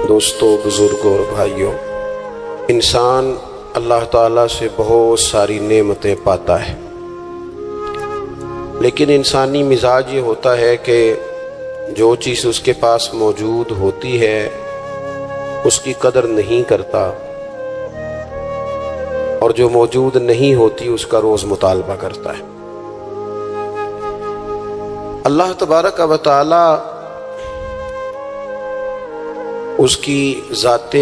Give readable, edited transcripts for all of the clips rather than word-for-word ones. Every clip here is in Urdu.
دوستوں، بزرگوں اور بھائیوں، انسان اللہ تعالیٰ سے بہت ساری نعمتیں پاتا ہے، لیکن انسانی مزاج یہ ہوتا ہے کہ جو چیز اس کے پاس موجود ہوتی ہے اس کی قدر نہیں کرتا، اور جو موجود نہیں ہوتی اس کا روز مطالبہ کرتا ہے۔ اللہ تبارک و تعالی اس کی ذات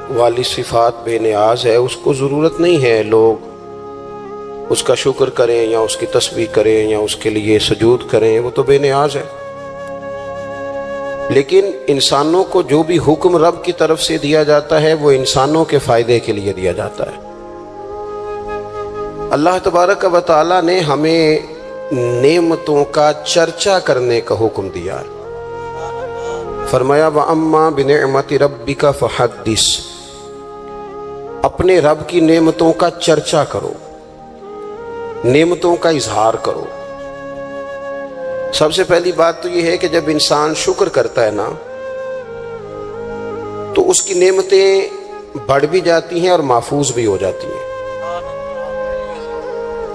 والی صفات بے نیاز ہے، اس کو ضرورت نہیں ہے لوگ اس کا شکر کریں یا اس کی تسبیح کریں یا اس کے لیے سجود کریں، وہ تو بے نیاز ہے۔ لیکن انسانوں کو جو بھی حکم رب کی طرف سے دیا جاتا ہے وہ انسانوں کے فائدے کے لیے دیا جاتا ہے۔ اللہ تبارک و تعالی نے ہمیں نعمتوں کا چرچا کرنے کا حکم دیا ہے۔ فرمایا وَأَمَّا بِنِعْمَةِ رَبِّكَ فَحَدِّثْ، اپنے رب کی نعمتوں کا چرچا کرو، نعمتوں کا اظہار کرو۔ سب سے پہلی بات تو یہ ہے کہ جب انسان شکر کرتا ہے نا تو اس کی نعمتیں بڑھ بھی جاتی ہیں اور محفوظ بھی ہو جاتی ہیں۔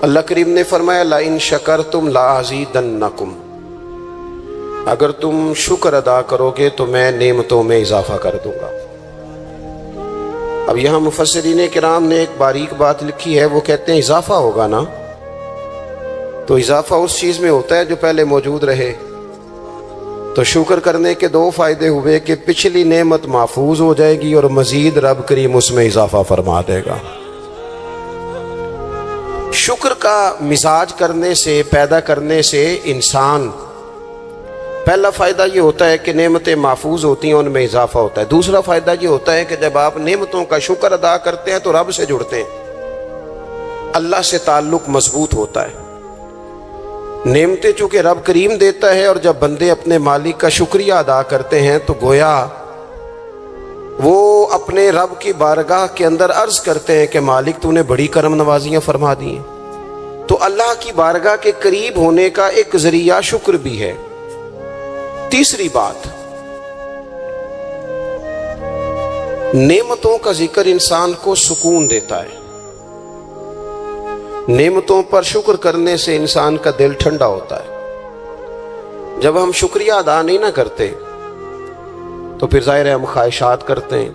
اللہ کریم نے فرمایا لَإِن شَكَرْتُمْ لَأَزِيدَنَّكُمْ، اگر تم شکر ادا کرو گے تو میں نعمتوں میں اضافہ کر دوں گا۔ اب یہاں مفسرین کرام نے ایک باریک بات لکھی ہے، وہ کہتے ہیں اضافہ ہوگا نا تو اضافہ اس چیز میں ہوتا ہے جو پہلے موجود رہے۔ تو شکر کرنے کے دو فائدے ہوئے کہ پچھلی نعمت محفوظ ہو جائے گی اور مزید رب کریم اس میں اضافہ فرما دے گا۔ شکر کا مزاج کرنے سے، پیدا کرنے سے انسان، پہلا فائدہ یہ ہوتا ہے کہ نعمتیں محفوظ ہوتی ہیں، ان میں اضافہ ہوتا ہے۔ دوسرا فائدہ یہ ہوتا ہے کہ جب آپ نعمتوں کا شکر ادا کرتے ہیں تو رب سے جڑتے ہیں، اللہ سے تعلق مضبوط ہوتا ہے۔ نعمتیں چونکہ رب کریم دیتا ہے، اور جب بندے اپنے مالک کا شکریہ ادا کرتے ہیں تو گویا وہ اپنے رب کی بارگاہ کے اندر عرض کرتے ہیں کہ مالک تو نے بڑی کرم نوازیاں فرما دی ہیں۔ تو اللہ کی بارگاہ کے قریب ہونے کا ایک ذریعہ شکر بھی ہے۔ تیسری بات، نعمتوں کا ذکر انسان کو سکون دیتا ہے۔ نعمتوں پر شکر کرنے سے انسان کا دل ٹھنڈا ہوتا ہے۔ جب ہم شکریہ ادا نہیں نہ کرتے تو پھر ظاہر ہے ہم خواہشات کرتے ہیں،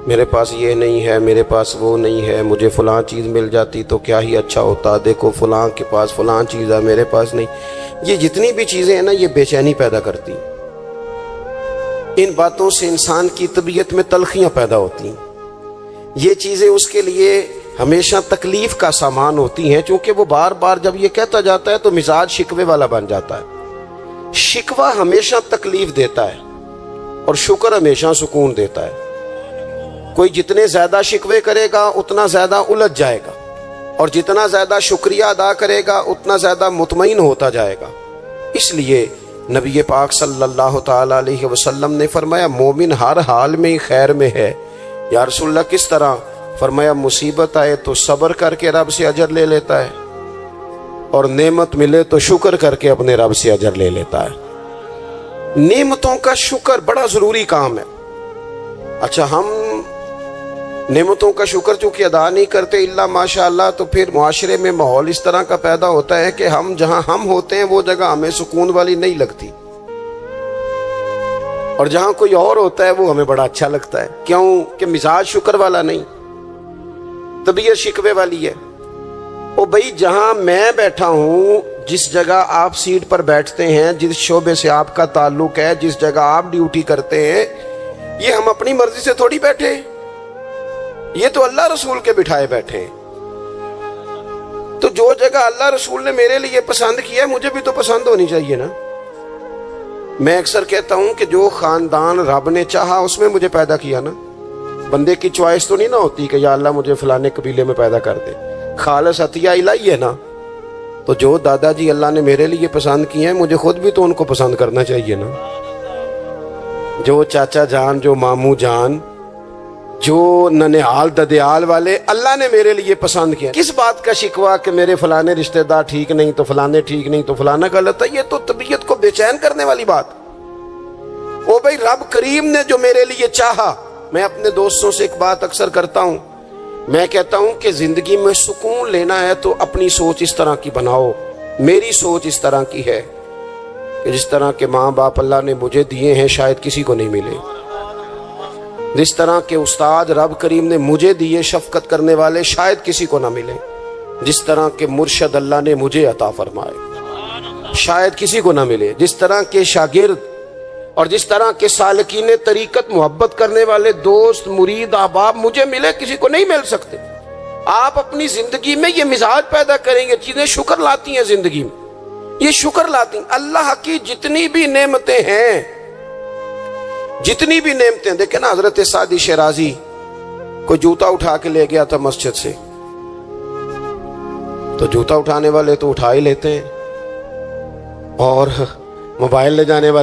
میرے پاس یہ نہیں ہے، میرے پاس وہ نہیں ہے، مجھے فلاں چیز مل جاتی تو کیا ہی اچھا ہوتا، دیکھو فلاں کے پاس فلاں چیز ہے، میرے پاس نہیں۔ یہ جتنی بھی چیزیں ہیں نا یہ بے چینی پیدا کرتی ہیں۔ ان باتوں سے انسان کی طبیعت میں تلخیاں پیدا ہوتی ہیں۔ یہ چیزیں اس کے لیے ہمیشہ تکلیف کا سامان ہوتی ہیں، چونکہ وہ بار بار جب یہ کہتا جاتا ہے تو مزاج شکوے والا بن جاتا ہے۔ شکوہ ہمیشہ تکلیف دیتا ہے اور شکر ہمیشہ سکون دیتا ہے۔ کوئی جتنے زیادہ شکوے کرے گا اتنا زیادہ الجھ جائے گا، اور جتنا زیادہ شکریہ ادا کرے گا اتنا زیادہ مطمئن ہوتا جائے گا۔ اس لیے نبی پاک صلی اللہ تعالی علیہ وسلم نے فرمایا مومن ہر حال میں خیر میں ہے۔ یا رسول اللہ کس طرح؟ فرمایا مصیبت آئے تو صبر کر کے رب سے اجر لے لیتا ہے، اور نعمت ملے تو شکر کر کے اپنے رب سے اجر لے لیتا ہے۔ نعمتوں کا شکر بڑا ضروری کام ہے۔ اچھا، ہم نعمتوں کا شکر چونکہ ادا نہیں کرتے الا ماشاء اللہ، تو پھر معاشرے میں ماحول اس طرح کا پیدا ہوتا ہے کہ ہم جہاں ہم ہوتے ہیں وہ جگہ ہمیں سکون والی نہیں لگتی، اور جہاں کوئی اور ہوتا ہے وہ ہمیں بڑا اچھا لگتا ہے۔ کیوں؟ کہ مزاج شکر والا نہیں، طبیعت شکوے والی ہے۔ او بھائی، جہاں میں بیٹھا ہوں، جس جگہ آپ سیٹ پر بیٹھتے ہیں، جس شعبے سے آپ کا تعلق ہے، جس جگہ آپ ڈیوٹی کرتے ہیں، یہ ہم اپنی مرضی سے تھوڑی بیٹھے، یہ تو اللہ رسول کے بٹھائے بیٹھے ہیں۔ تو جو جگہ اللہ رسول نے میرے لیے پسند کیا ہے مجھے بھی تو پسند ہونی چاہیے نا۔ میں اکثر کہتا ہوں کہ جو خاندان رب نے چاہا اس میں مجھے پیدا کیا نا۔ بندے کی چوائس تو نہیں نہ ہوتی کہ یا اللہ مجھے فلانے قبیلے میں پیدا کر دے، خالص عطیہ الہی ہے نا۔ تو جو دادا جی اللہ نے میرے لیے پسند کیے ہیں مجھے خود بھی تو ان کو پسند کرنا چاہیے نا۔ جو چاچا جان، جو ماموں جان، جو ننہال ددیال والے اللہ نے میرے لیے پسند کیا، کس بات کا شکوہ کہ میرے فلانے رشتہ دار ٹھیک نہیں تو فلانے ٹھیک نہیں تو فلانا غلط ہے؟ یہ تو طبیعت کو بے چین کرنے والی بات۔ او بھائی بھائی رب کریم نے جو میرے لیے چاہا. میں اپنے دوستوں سے ایک بات اکثر کرتا ہوں, میں کہتا ہوں کہ زندگی میں سکون لینا ہے تو اپنی سوچ اس طرح کی بناؤ. میری سوچ اس طرح کی ہے کہ جس طرح کے ماں باپ اللہ نے مجھے دیے ہیں شاید کسی کو نہیں ملے, جس طرح کے استاد رب کریم نے مجھے دیے شفقت کرنے والے شاید کسی کو نہ ملے, جس طرح کے مرشد اللہ نے مجھے عطا فرمائے شاید کسی کو نہ ملے, جس طرح کے شاگرد اور جس طرح کے سالکین طریقت محبت کرنے والے دوست مرید احباب مجھے ملے کسی کو نہیں مل سکتے. آپ اپنی زندگی میں یہ مزاج پیدا کریں گے, چیزیں شکر لاتی ہیں زندگی میں, یہ شکر لاتی ہیں. اللہ کی جتنی بھی نعمتیں ہیں, جتنی بھی نعمتیں, دیکھیں نا حضرت سعدی شیرازی کوئی جوتا اٹھا کے لے گیا تھا مسجد سے, تو جوتا اٹھانے والے تو اٹھا ہی لیتے ہیں, اور موبائل لے جانے والے